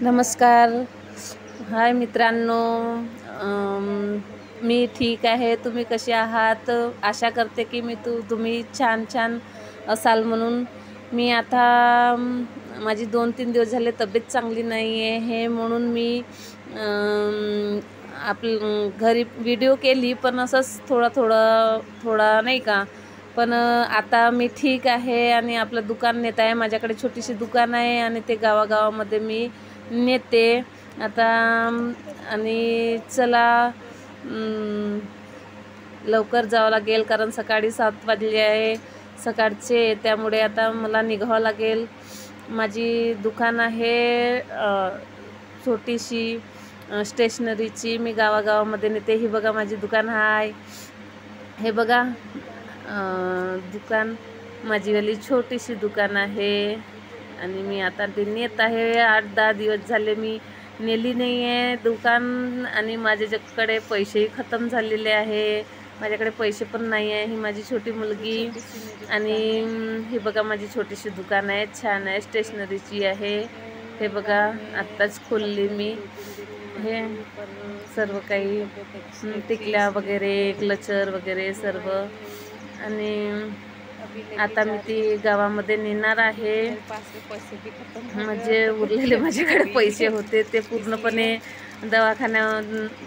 नमस्कार. हाय मित्रांनो. मी ठीक आहे. तुम्ही कसे आहात? आशा करते की तुम्ही छान असाल म्हणून. मी आता माझी 2-3 दिवस झाले तब्येत चांगली नाही आहे म्हणून मी घरी व्हिडिओ केली, पण असंच थोडा नाही का. पण आता मी ठीक आहे आणि आपलं दुकान नेत आहे. माझ्याकडे छोटीशी दुकान आहे आणि ते गावागावामध्ये मी नेते आता. आणि चला लवकर जावं लागेल कारण सकाळी 7 वाजले आहे सकाळचे, त्यामुळे आता मला निघावं लागेल. माझी दुकान आहे छोटीशी स्टेशनरीची. मी गावागावामध्ये नेते. ही बघा माझी दुकान आहे. हे बघा दुकान माझीवाली छोटीशी दुकान आहे आणि मी आता ते नेत आहे. 8-10 दिवस झाले मी नेली नाही आहे दुकान आणि माझ्याकडे पैसेही खतम झालेले आहे. माझ्याकडे पैसे पण नाही आहे. ही माझी छोटी मुलगी आणि हे बघा माझी छोटीशी दुकान आहे. छान आहे, स्टेशनरीची आहे. हे बघा आत्ताच खोलली मी. हे सर्व काही टिकल्या वगैरे, क्लचर वगैरे सर्व. आणि आता मी ती गावामध्ये नेणार आहे. म्हणजे उरलेले माझ्याकडे पैसे होते ते पूर्णपणे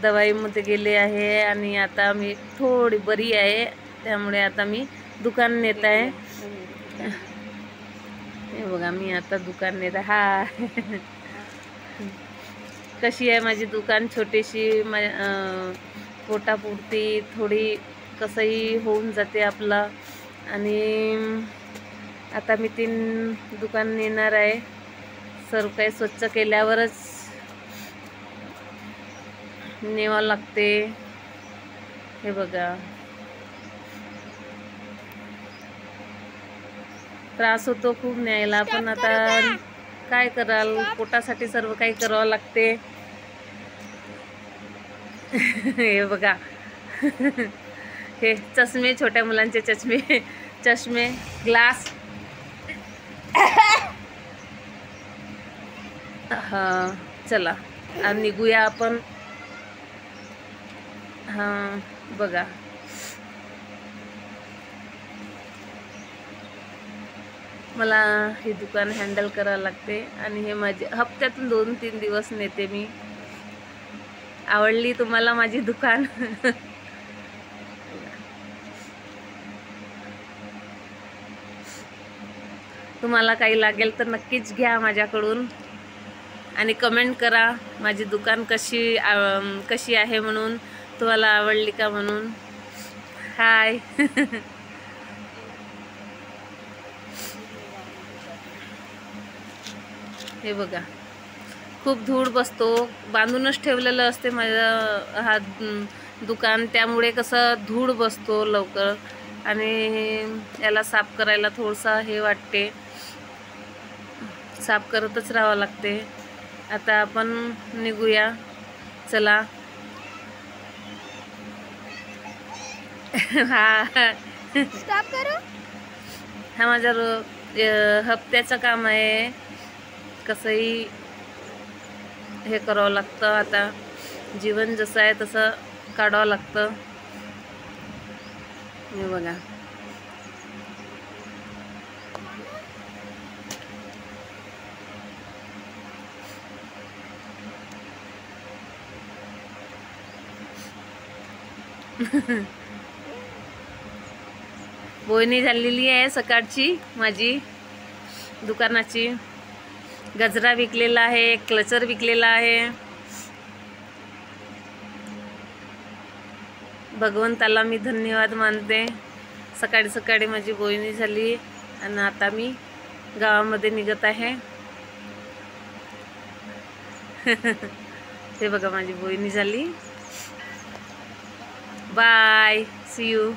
दवाईमध्ये गेले आहे आणि आता मी थोडी बरी आहे, त्यामुळे आता मी दुकान नेत आहे. हे बघा मी आता दुकान नेत आहे. कशी आहे माझी दुकान छोटीशी. पोटापुरती थोडी कसंही होऊन जाते आपलं. आणि आता मी दुकान नेणार आहे. सर्व काही स्वच्छ केल्यावरच नेवावं लागते. हे बघा त्रास होतो खूप न्यायला, पण आता काय कराल, पोटासाठी सर्व काही करावं लागते. हे बघा हे चष्मे, छोट्या मुलांचे चष्मे ग्लास. हा चला आणि निघूया आपण. हां बघा मला हे दुकान हँडल करावं लागते आणि हे माझे हप्त्यातून 2-3 दिवस नेते मी. आवडली तुम्हाला माझी दुकान? तुम्हाला काही लागेल तर नक्कीच घ्या माझ्याकडून आणि कमेंट करा माझी दुकान कशी आहे म्हणून, तुम्हाला आवडली का म्हणून. हाय. हे बघा खूप धूळ बसतो. बांधूनच ठेवलेलं असते माझं हा दुकान, त्यामुळे कसं धूळ बसतो लवकर आणि याला साफ करायला थोडंसं हे वाटते. साफ करतच राहावं लागते. आता आपण निघूया चला. हा स्टॉप करू. हा माझा हप्त्याचं काम आहे. कसंही हे करावं लागतं. आता जीवन जसं आहे तसं काढावं लागतं. हे बघा बोयणी झालेली आहे सकाळची माझी दुकानाची. गजरा विकलेला आहे, क्लचर विकलेला आहे. भगवंताला मी धन्यवाद मानते. सकाळी सकाळी माझी बोयणी झाली आणि आता मी गावामध्ये निघत आहे. हे बघा माझी बोयणी झाली. Bye, see you.